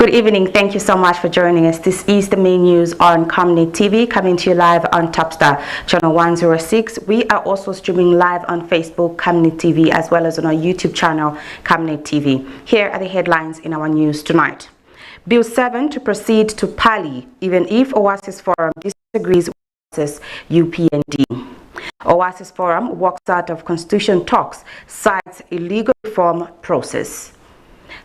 Good evening. Thank you so much for joining us. This is the main news on Camnet TV, coming to you live on Topstar channel 106. We are also streaming live on Facebook, Camnet TV, as well as on our YouTube channel, Camnet TV. Here are the headlines in our news tonight. Bill 7 to proceed to PARLEY, even if OASIS Forum disagrees with PROCESS-UPND. OASIS Forum walks out of Constitution talks, cites illegal reform process.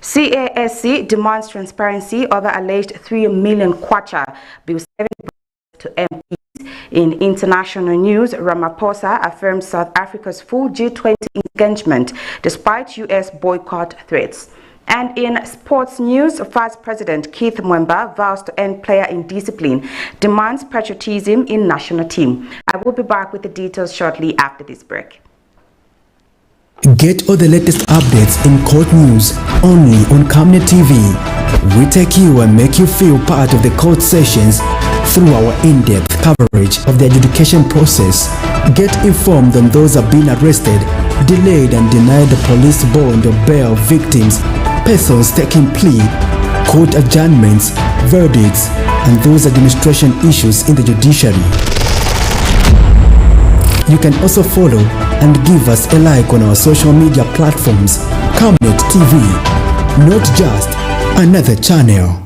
CAAC demands transparency over alleged 3 million kwacha. Bill 7 to MPs. In international news, Ramaphosa affirms South Africa's full G20 engagement despite US boycott threats. And in sports news, Vice President Keith MWEEMBA vows to end player indiscipline, demands patriotism in national team. I will be back with the details shortly after this break. Get all the latest updates in court news only on Camnet TV. We take you and make you feel part of the court sessions through our in-depth coverage of the adjudication process. Get informed on those who have been arrested, delayed and denied the police bond or bail victims, persons taking plea, court adjournments, verdicts, and those administration issues in the judiciary. You can also follow and give us a like on our social media platforms. Camnet TV, not just another channel.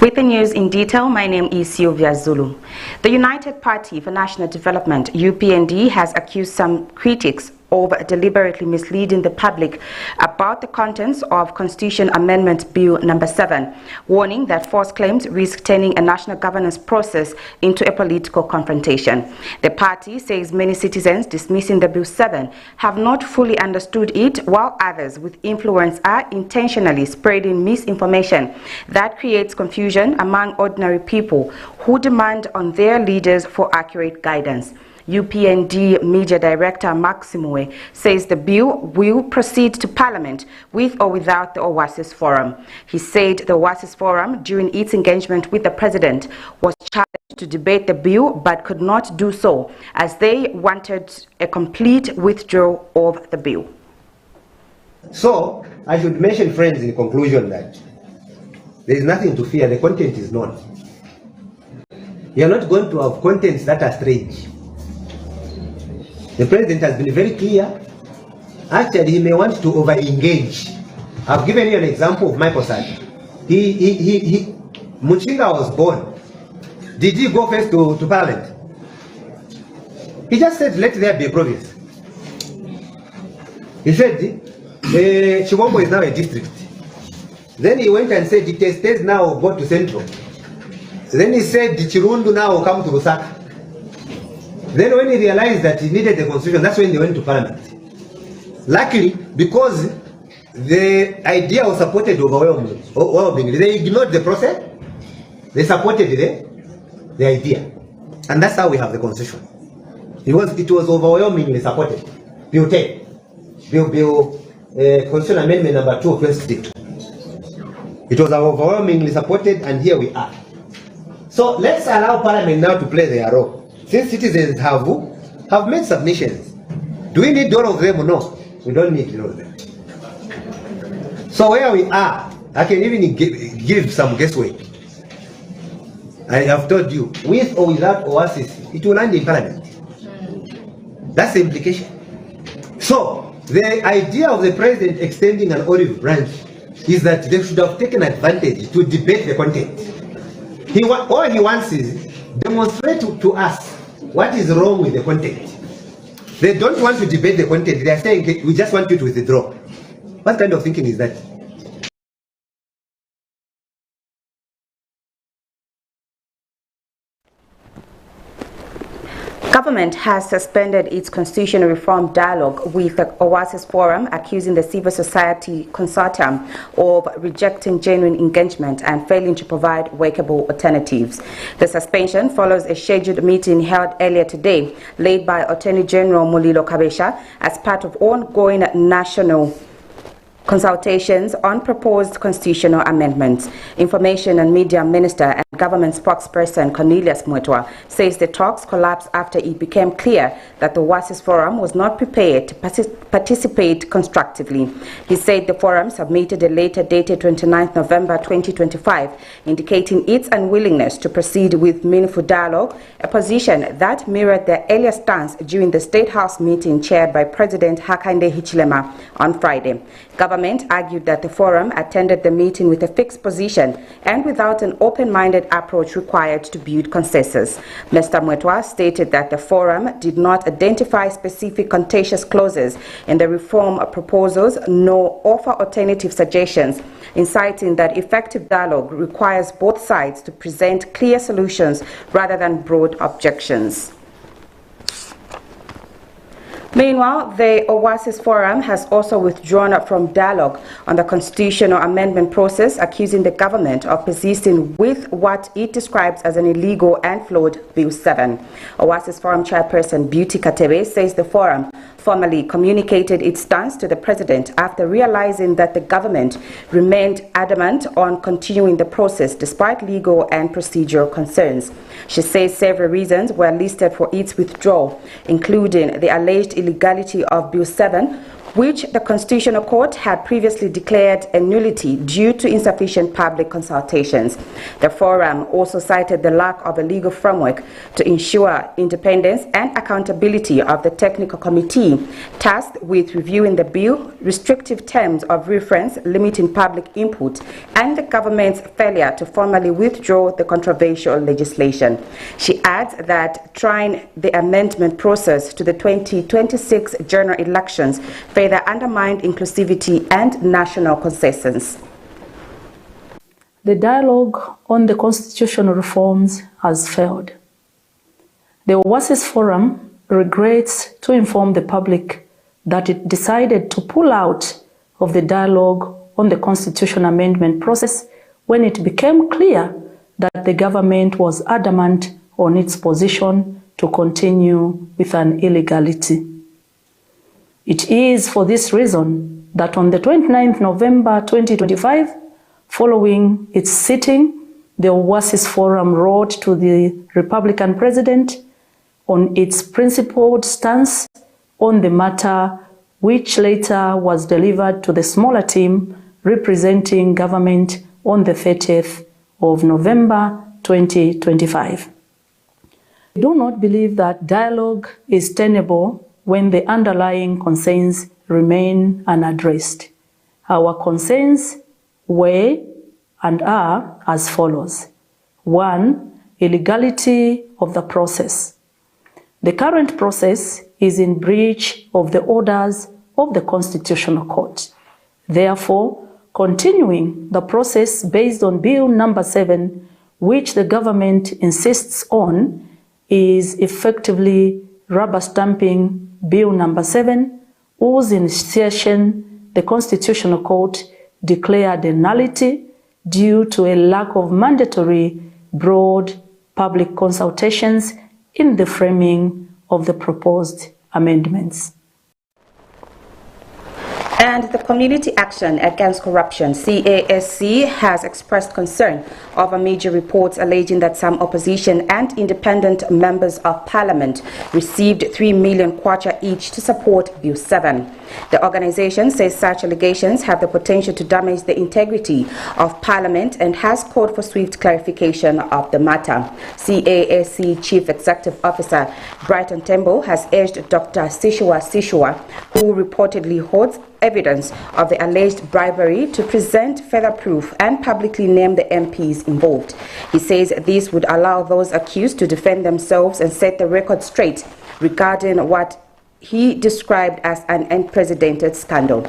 With the news in detail, my name is Sylvia Zulu. The United Party for National Development, UPND, has accused some critics of deliberately misleading the public about the contents of Constitution Amendment Bill number 7, warning that false claims risk turning a national governance process into a political confrontation. The party says many citizens dismissing the Bill 7 have not fully understood it, while others with influence are intentionally spreading misinformation that creates confusion among ordinary people who demand on their leaders for accurate guidance. UPND Media Director Maximue says the bill will proceed to Parliament with or without the OASIS Forum. He said the OASIS Forum, during its engagement with the President, was challenged to debate the bill but could not do so as they wanted a complete withdrawal of the bill. So, I should mention, friends, in conclusion that there is nothing to fear. The content is known. You are not going to have contents that are strange. The President has been very clear. Actually, he may want to over-engage. I've given you an example of Michael Sadi. Muchinga was born. Did he go first to Parliament? He just said, let there be a province. He said, Chibombo is now a district. Then he went and said, the states now go to Central. Then he said, the Chirundu now will come to Lusaka. Then when he realized that he needed the constitution, that's when they went to Parliament. Luckily, because the idea was supported overwhelmingly, they ignored the process, they supported the idea. And that's how we have the constitution. It was overwhelmingly supported. Bill 10, Constitution Amendment number 2 of 2022. It was overwhelmingly supported, and here we are. So let's allow Parliament now to play their role. Since citizens have made submissions, do we need all of them or no? We don't need all of them. So where we are, I can even give some guesswork. I have told you, with or without OASIS, it will land in Parliament. That's the implication. So the idea of the President extending an olive branch is that they should have taken advantage to debate the content. All he wants is demonstrate to us what is wrong with the content. They don't want to debate the content. They are saying, we just want you to withdraw. What kind of thinking is that? government has suspended its constitutional reform dialogue with the OASIS Forum, accusing the civil society consortium of rejecting genuine engagement and failing to provide workable alternatives. The suspension follows a scheduled meeting held earlier today, led by Attorney General Mulilo Kabesha, as part of ongoing national consultations on proposed constitutional amendments. Information and Media Minister and Government spokesperson Cornelius Mwetwa says the talks collapsed after it became clear that the OASIS Forum was not prepared to participate constructively. He said the forum submitted a letter dated 29 November 2025 indicating its unwillingness to proceed with meaningful dialogue, a position that mirrored their earlier stance during the State House meeting chaired by President Hakainde Hichilema on Friday. Government argued that the forum attended the meeting with a fixed position and without an open-minded approach required to build consensus. Mr. Mwetwa stated that the forum did not identify specific contentious clauses in the reform proposals nor offer alternative suggestions, inciting that effective dialogue requires both sides to present clear solutions rather than broad objections. Meanwhile, the OASIS Forum has also withdrawn from dialogue on the constitutional amendment process, accusing the government of persisting with what it describes as an illegal and flawed Bill 7. OASIS Forum chairperson Beauty Katebe says the forum formally communicated its stance to the president after realizing that the government remained adamant on continuing the process despite legal and procedural concerns. She says several reasons were listed for its withdrawal, including the alleged illegality of Bill 7, which the Constitutional Court had previously declared a nullity due to insufficient public consultations. The forum also cited the lack of a legal framework to ensure independence and accountability of the technical committee tasked with reviewing the bill, restrictive terms of reference limiting public input, and the government's failure to formally withdraw the controversial legislation. She adds that trying the amendment process to the 2026 general elections further undermined inclusivity and national consensus. The dialogue on the constitutional reforms has failed. The OASIS Forum regrets to inform the public that it decided to pull out of the dialogue on the constitutional amendment process when it became clear that the government was adamant on its position to continue with an illegality. It is for this reason that on the 29th November 2025, following its sitting, the OASIS Forum wrote to the Republican President on its principled stance on the matter, which later was delivered to the smaller team representing government on the 30th of November 2025. I do not believe that dialogue is tenable when the underlying concerns remain unaddressed. Our concerns were and are as follows. 1. Illegality of the process. The current process is in breach of the orders of the Constitutional Court. Therefore, continuing the process based on Bill number 7, which the government insists on, is effectively rubber stamping Bill number 7, whose initiation the Constitutional Court declared a nullity due to a lack of mandatory broad public consultations in the framing of the proposed amendments. And the Community Action Against Corruption, CAAC, has expressed concern over major reports alleging that some opposition and independent members of parliament received 3 million kwacha each to support Bill 7. The organization says such allegations have the potential to damage the integrity of parliament and has called for swift clarification of the matter. CAAC Chief Executive Officer Brighton Tembo has urged Dr. Sishua, who reportedly holds evidence of the alleged bribery, to present further proof and publicly name the MPs involved. He says this would allow those accused to defend themselves and set the record straight regarding what he described as an unprecedented scandal.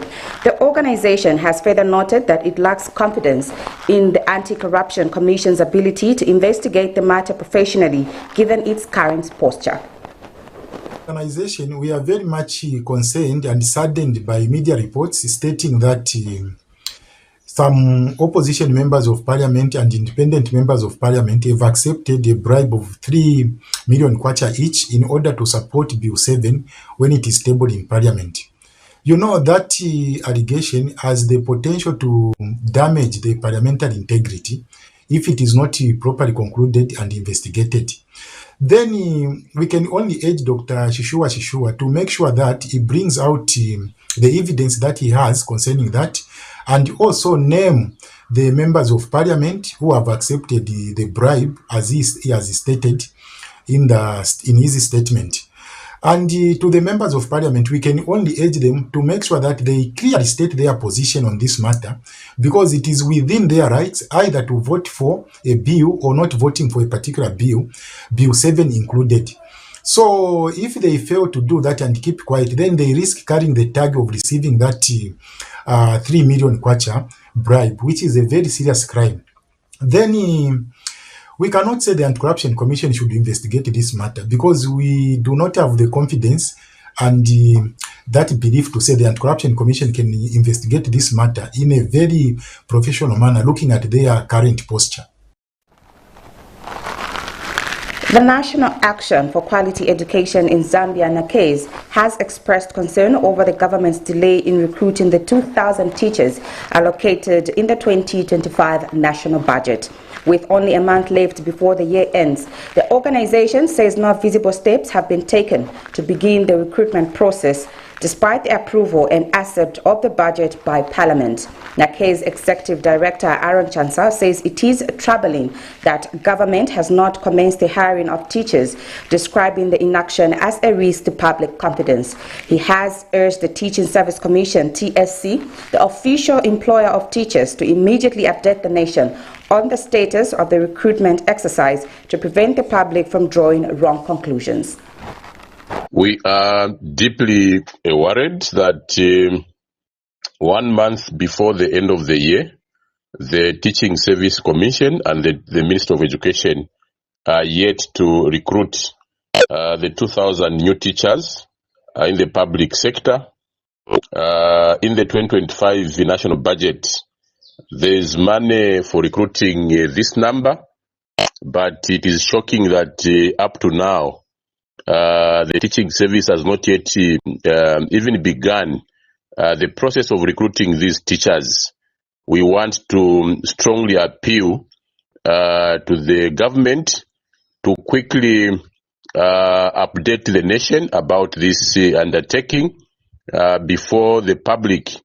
The organization has further noted that it lacks confidence in the Anti-Corruption Commission's ability to investigate the matter professionally, given its current posture. organization, we are very much concerned and saddened by media reports stating that some opposition members of parliament and independent members of parliament have accepted a bribe of 3 million kwacha each in order to support Bill 7 when it is tabled in parliament. You know that allegation has the potential to damage the parliamentary integrity if it is not properly concluded and investigated. Then we can only urge Dr. Shishua to make sure that he brings out the evidence that he has concerning that, and also name the members of parliament who have accepted the bribe as he has stated in his statement. And to the members of parliament, we can only urge them to make sure that they clearly state their position on this matter, because it is within their rights either to vote for a bill or not voting for a particular bill, Bill 7 included. So if they fail to do that and keep quiet, then they risk carrying the tag of receiving that 3 million kwacha bribe, which is a very serious crime. Then we cannot say the Anti-Corruption Commission should investigate this matter, because we do not have the confidence and that belief to say the Anti-Corruption Commission can investigate this matter in a very professional manner, looking at their current posture. The National Action for Quality Education in Zambia, NACAAC, has expressed concern over the government's delay in recruiting the 2,000 teachers allocated in the 2025 national budget. With only a month left before the year ends, the organization says no visible steps have been taken to begin the recruitment process, despite the approval and accept of the budget by Parliament. NACAAC's Executive Director Aaron Chansa says it is troubling that government has not commenced the hiring of teachers, describing the inaction as a risk to public confidence. He has urged the Teaching Service Commission, TSC, the official employer of teachers, to immediately update the nation on the status of the recruitment exercise to prevent the public from drawing wrong conclusions. We are deeply worried that 1 month before the end of the year, the Teaching Service Commission and the Minister of Education are yet to recruit the 2,000 new teachers in the public sector. In the 2025 national budget, there is money for recruiting this number, but it is shocking that up to now, the teaching service has not yet even begun the process of recruiting these teachers. We want to strongly appeal to the government to quickly update the nation about this undertaking before the public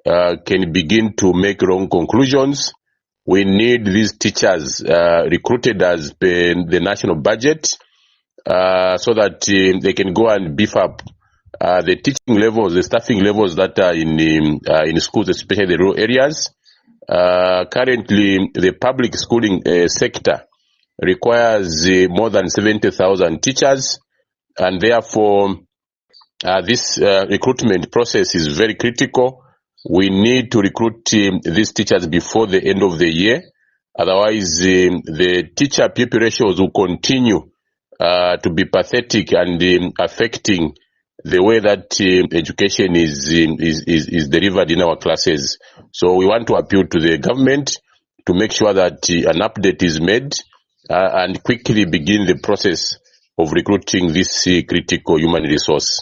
can begin to make wrong conclusions. We need these teachers recruited as per the national budget, so that they can go and beef up the teaching levels, the staffing levels that are in schools, especially the rural areas. Currently, the public schooling sector requires more than 70,000 teachers, and therefore this recruitment process is very critical. We need to recruit these teachers before the end of the year. Otherwise, the teacher-pupil ratios will continue to be pathetic and affecting the way that education is delivered in our classes. So we want to appeal to the government to make sure that an update is made and quickly begin the process of recruiting this critical human resource.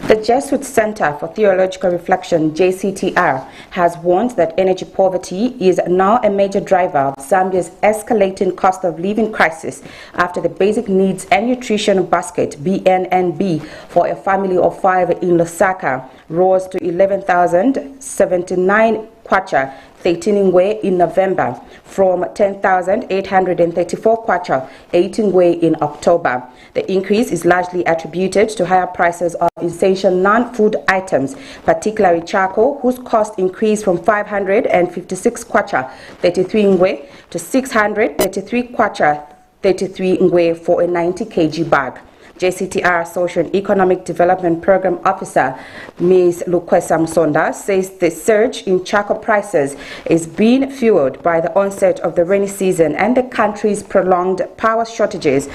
The Jesuit Center for Theological Reflection, JCTR, has warned that energy poverty is now a major driver of Zambia's escalating cost of living crisis after the Basic Needs and Nutrition Basket, BNNB, for a family of 5 in Lusaka rose to 11,079 kwacha 13 ngwe in November from 10,834 kwacha 18 ngwe in October. The increase is largely attributed to higher prices of essential non-food items, particularly charcoal, whose cost increased from 556 kwacha 33 ngwe to 633 kwacha 33 ngwe for a 90 kg bag. JCTR Social and Economic Development Program Officer Ms. Lukwesa Msonda says the surge in charcoal prices is being fueled by the onset of the rainy season and the country's prolonged power shortages,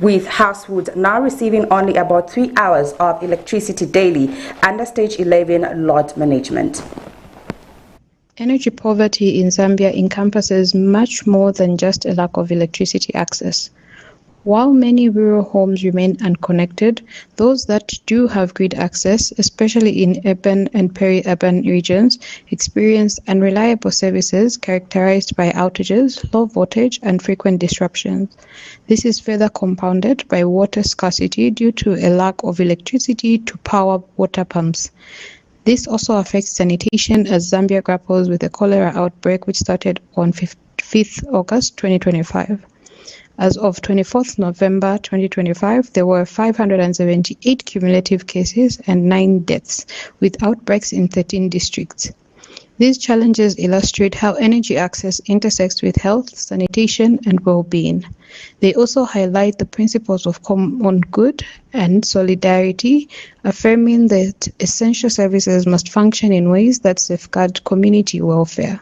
with households now receiving only about 3 hours of electricity daily under Stage 11 load management. Energy poverty in Zambia encompasses much more than just a lack of electricity access. While many rural homes remain unconnected, those that do have grid access, especially in urban and peri-urban regions, experience unreliable services characterized by outages, low voltage, and frequent disruptions. This is further compounded by water scarcity due to a lack of electricity to power water pumps. This also affects sanitation as Zambia grapples with a cholera outbreak which started on 5th August 2025. As of 24th November 2025, there were 578 cumulative cases and 9 deaths, with outbreaks in 13 districts. These challenges illustrate how energy access intersects with health, sanitation, and well-being. They also highlight the principles of common good and solidarity, affirming that essential services must function in ways that safeguard community welfare.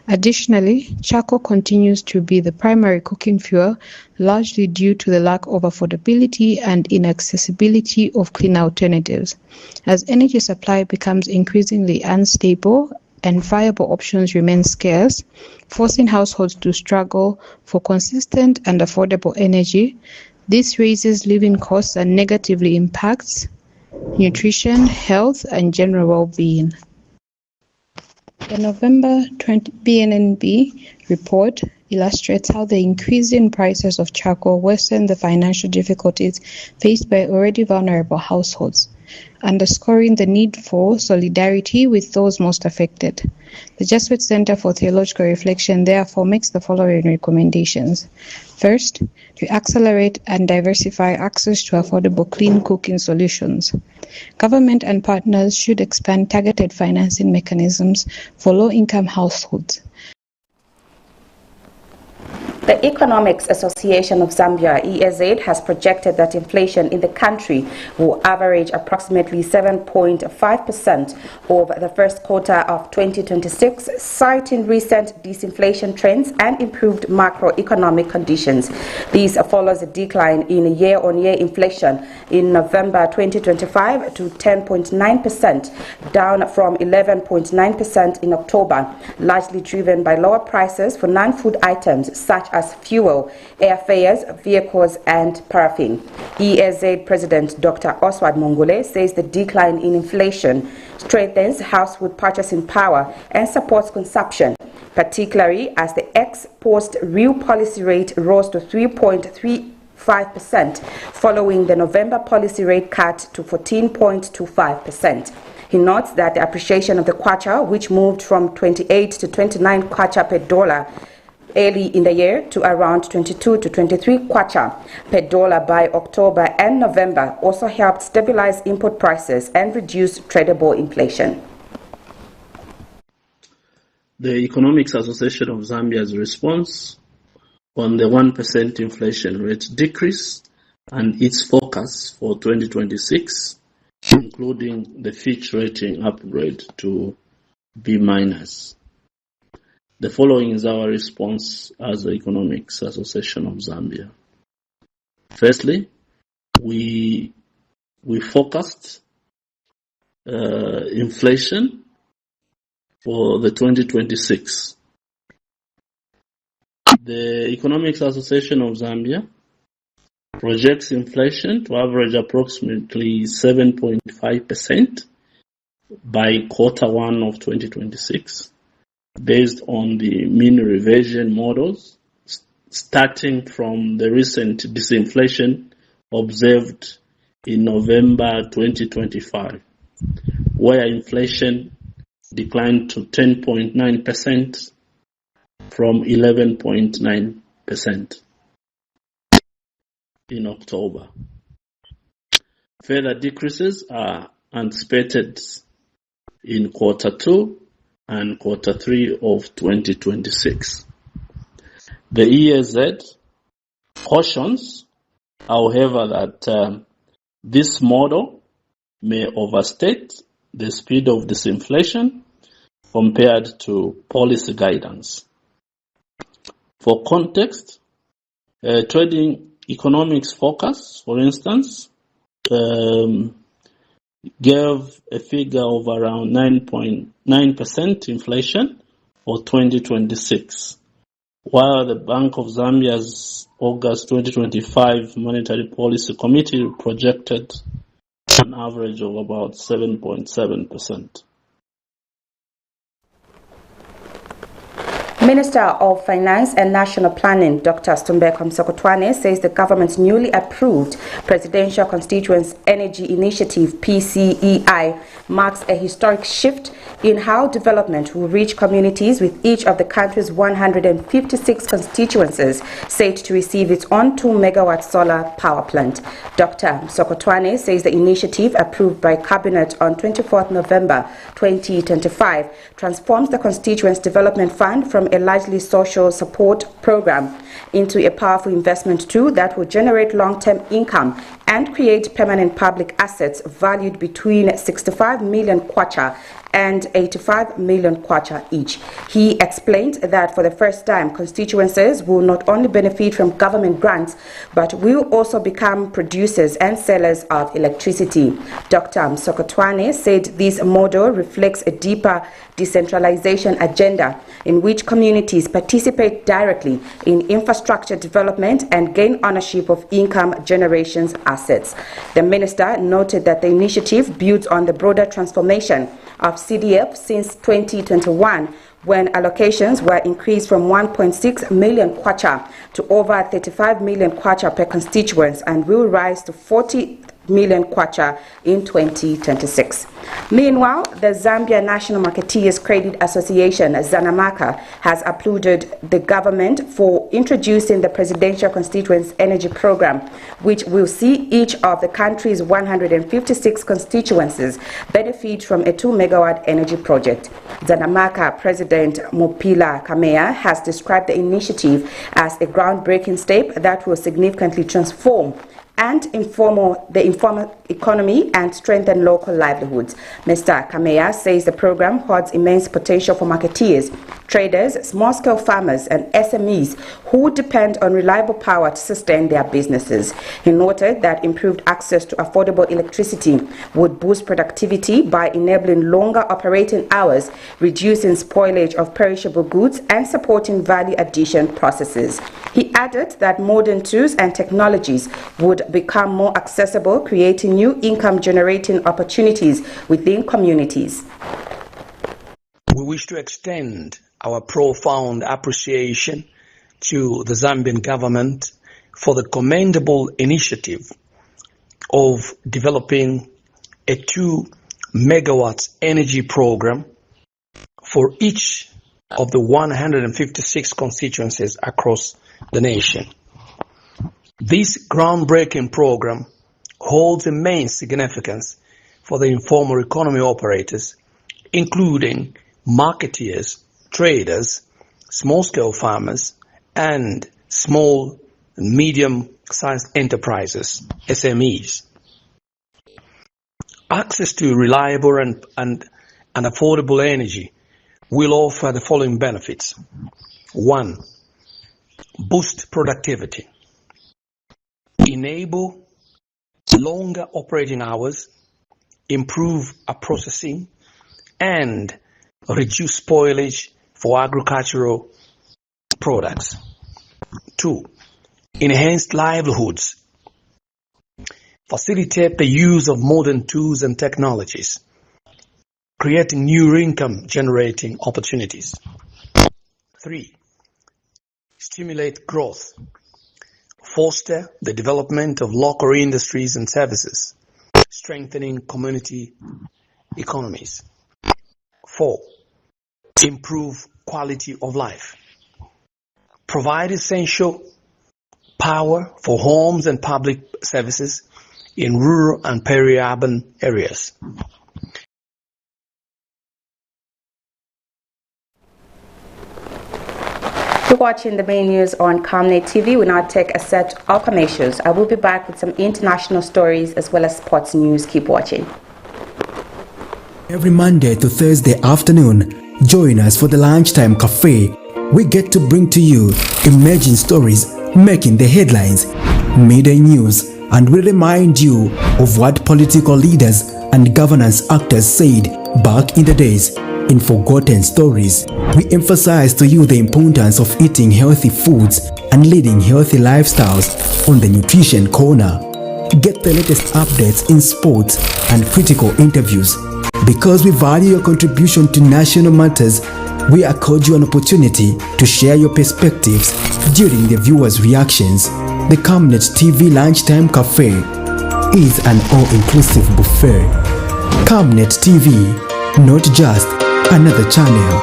Additionally, charcoal continues to be the primary cooking fuel, largely due to the lack of affordability and inaccessibility of clean alternatives. As energy supply becomes increasingly unstable and viable options remain scarce, forcing households to struggle for consistent and affordable energy, this raises living costs and negatively impacts nutrition, health, and general well-being. The November 20 BNNB report illustrates how the increasing prices of charcoal worsen the financial difficulties faced by already vulnerable households, underscoring the need for solidarity with those most affected. The Jesuit Center for Theological Reflection therefore makes the following recommendations. First, to accelerate and diversify access to affordable clean cooking solutions. Government and partners should expand targeted financing mechanisms for low-income households. The Economics Association of Zambia, EAZ, has projected that inflation in the country will average approximately 7.5% over the first quarter of 2026, citing recent disinflation trends and improved macroeconomic conditions. This follows a decline in year-on-year inflation in November 2025 to 10.9%, down from 11.9% in October, largely driven by lower prices for non-food items such as fuel, airfares, vehicles, and paraffin. EAZ President Dr. Oswald Mongole says the decline in inflation strengthens household purchasing power and supports consumption, particularly as the ex-post real policy rate rose to 3.35% following the November policy rate cut to 14.25%. He notes that the appreciation of the kwacha, which moved from 28 to 29 kwacha per dollar early in the year to around 22 to 23 kwacha per dollar by October and November, also helped stabilize import prices and reduce tradable inflation. The Economics Association of Zambia's response on the 1% inflation rate decrease and its focus for 2026, including the Fitch rating upgrade to B-. The following is our response as the Economics Association of Zambia. Firstly, we focused inflation for the 2026. The Economics Association of Zambia projects inflation to average approximately 7.5% by quarter 1 of 2026. Based on the mean reversion models, starting from the recent disinflation observed in November 2025, where inflation declined to 10.9% from 11.9% in October. Further decreases are anticipated in quarter 2 and quarter 3 of 2026. The EAZ cautions, however, that this model may overstate the speed of disinflation compared to policy guidance. For context, trading economics focus, for instance, gave a figure of around 9.9% inflation for 2026, while the Bank of Zambia's August 2025 Monetary Policy Committee projected an average of about 7.7%. Minister of Finance and National Planning, Dr. Stumbeko Msokotwane, says the government's newly approved Presidential Constituents Energy Initiative, PCEI, marks a historic shift in how development will reach communities, with each of the country's 156 constituencies set to receive its own 2-megawatt solar power plant. Dr. Msokotwane says the initiative, approved by Cabinet on 24th November 2025, transforms the Constituents Development Fund from a largely social support program into a powerful investment tool that will generate long-term income and create permanent public assets valued between 65 million kwacha and 85 million kwacha each. He explained that for the first time, constituencies will not only benefit from government grants, but will also become producers and sellers of electricity. Dr. Msokotwane said this model reflects a deeper decentralization agenda in which communities participate directly in infrastructure development and gain ownership of income generation's assets. The minister noted that the initiative builds on the broader transformation of CDF since 2021, when allocations were increased from 1.6 million kwacha to over 35 million kwacha per constituents, and will rise to 40 million kwacha in 2026. Meanwhile, the Zambia National Marketeers Credit Association, ZANAMACA, has applauded the government for introducing the Presidential Constituents Energy Program, which will see each of the country's 156 constituencies benefit from a 2-megawatt energy project. ZANAMACA President Mopila Kamea has described the initiative as a groundbreaking step that will significantly transform and the informal economy and strengthen local livelihoods. Mr. Kamea says the program holds immense potential for marketeers, traders, small-scale farmers, and SMEs who depend on reliable power to sustain their businesses. He noted that improved access to affordable electricity would boost productivity by enabling longer operating hours, reducing spoilage of perishable goods, and supporting value addition processes. He added that modern tools and technologies would become more accessible, creating new income-generating opportunities within communities. We wish to extend our profound appreciation to the Zambian government for the commendable initiative of developing a 2-megawatt energy program for each of the 156 constituencies across the nation. This groundbreaking program holds immense significance for the informal economy operators, including marketeers, traders, small-scale farmers, and small and medium-sized enterprises, SMEs. Access to reliable and affordable energy will offer the following benefits. 1. Boost productivity. Enable longer operating hours, improve processing, and reduce spoilage for agricultural products. 2. Enhanced livelihoods. Facilitate the use of modern tools and technologies, creating new income-generating opportunities. 3. Stimulate growth. Foster the development of local industries and services, strengthening community economies. 4. Improve quality of life. Provide essential power for homes and public services in rural and peri-urban areas. You're watching the main news on Camnet TV. We now take a set of commercials. I will be back with some international stories as well as sports news. Keep watching. Every Monday to Thursday afternoon, join us for the Lunchtime Cafe. We get to bring to you emerging stories making the headlines. midday news, and we remind you of what political leaders and governance actors said back in the days. In Forgotten Stories, we emphasize to you the importance of eating healthy foods and leading healthy lifestyles on the Nutrition Corner. Get the latest updates in sports and critical interviews. Because we value your contribution to national matters, we accord you an opportunity to share your perspectives during the viewers' reactions. The Camnet TV Lunchtime Cafe is an all-inclusive buffet. Camnet TV, not just another channel.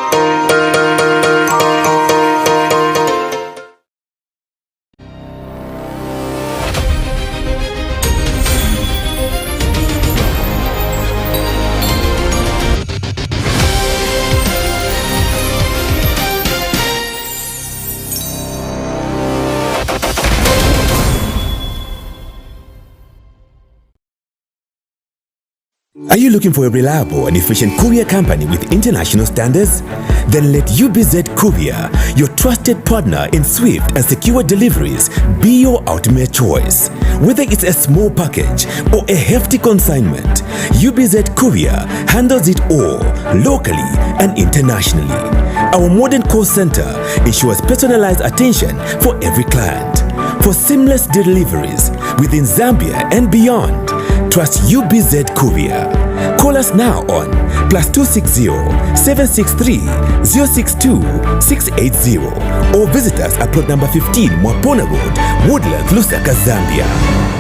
Are you looking for a reliable and efficient courier company with international standards? Then let UBZ Courier, your trusted partner in swift and secure deliveries, be your ultimate choice. Whether it's a small package or a hefty consignment, UBZ Courier handles it all, locally and internationally. Our modern call center ensures personalized attention for every client. For seamless deliveries within Zambia and beyond, trust UBZ Courier. Call us now on +260 763 062 680 or visit us at plot number 15 Mwapona Road, Woodlands, Lusaka, Zambia.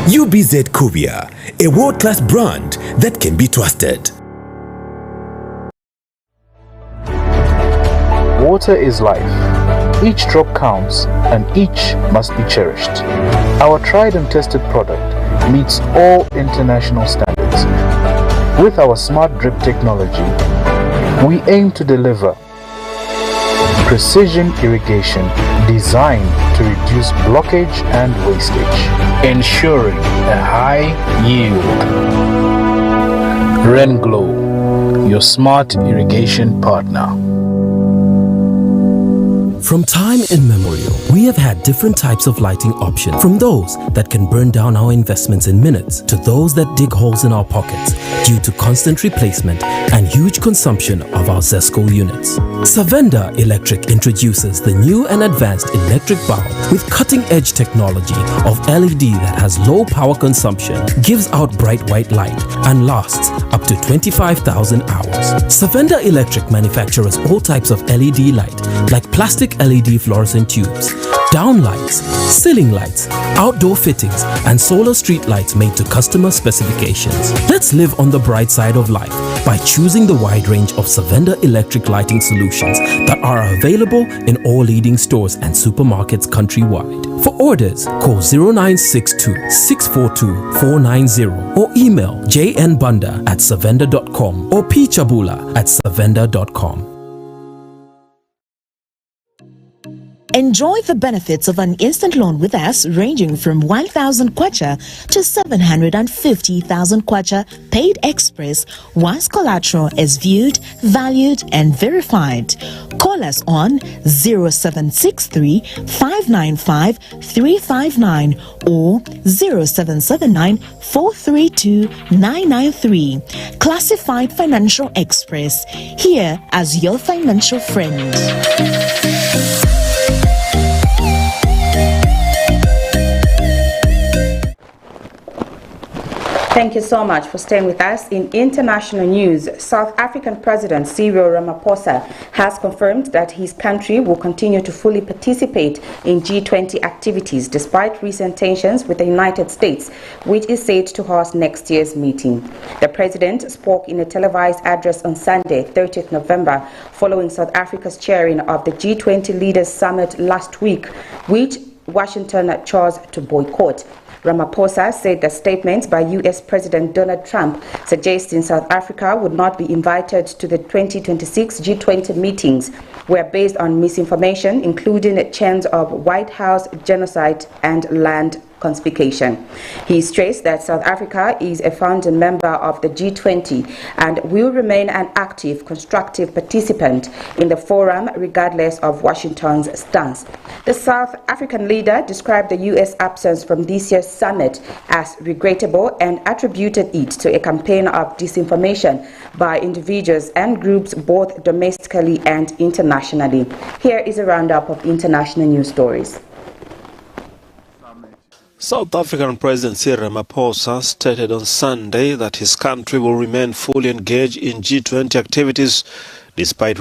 UBZ Courier, a world-class brand that can be trusted. Water is life. Each drop counts and each must be cherished. Our tried and tested product meets all international standards. With our smart drip technology, we aim to deliver precision irrigation designed to reduce blockage and wastage, ensuring a high yield. RenGlow, your smart irrigation partner. From time immemorial, we have had different types of lighting options, from those that can burn down our investments in minutes to those that dig holes in our pockets due to constant replacement and huge consumption of our ZESCO units. Savenda Electric introduces the new and advanced electric bulb with cutting-edge technology of LED that has low power consumption, gives out bright white light, and lasts up to 25,000 hours. Savenda Electric manufactures all types of LED light, like plastic LED fluorescent tubes, down lights, ceiling lights, outdoor fittings, and solar street lights made to customer specifications. Let's live on the bright side of life by choosing the wide range of Savenda electric lighting solutions that are available in all leading stores and supermarkets countrywide. For orders, call 0962 642 490 or email jnbunda@savenda.com or pchabula@savenda.com. Enjoy the benefits of an instant loan with us ranging from 1,000 kwacha to 750,000 kwacha paid express once collateral is viewed, valued and verified. Call us on 0763 595 359 or 0779 432 993. Classified Financial Express, here as your financial friend. Thank you so much for staying with us. In international news, South African President Cyril Ramaphosa has confirmed that his country will continue to fully participate in G20 activities despite recent tensions with the United States, which is set to host next year's meeting. The president spoke in a televised address on Sunday, 30th November, following South Africa's chairing of the G20 Leaders Summit last week, which Washington chose to boycott. Ramaphosa said that statements by U.S. President Donald Trump suggesting South Africa would not be invited to the 2026 G20 meetings were based on misinformation, including chants of White House genocide and land convocation. He stressed that South Africa is a founding member of the G20 and will remain an active, constructive participant in the forum regardless of Washington's stance. The South African leader described the U.S. absence from this year's summit as regrettable and attributed it to a campaign of disinformation by individuals and groups both domestically and internationally. Here is a roundup of international news stories. South African President Cyril Ramaphosa stated on Sunday that his country will remain fully engaged in G20 activities despite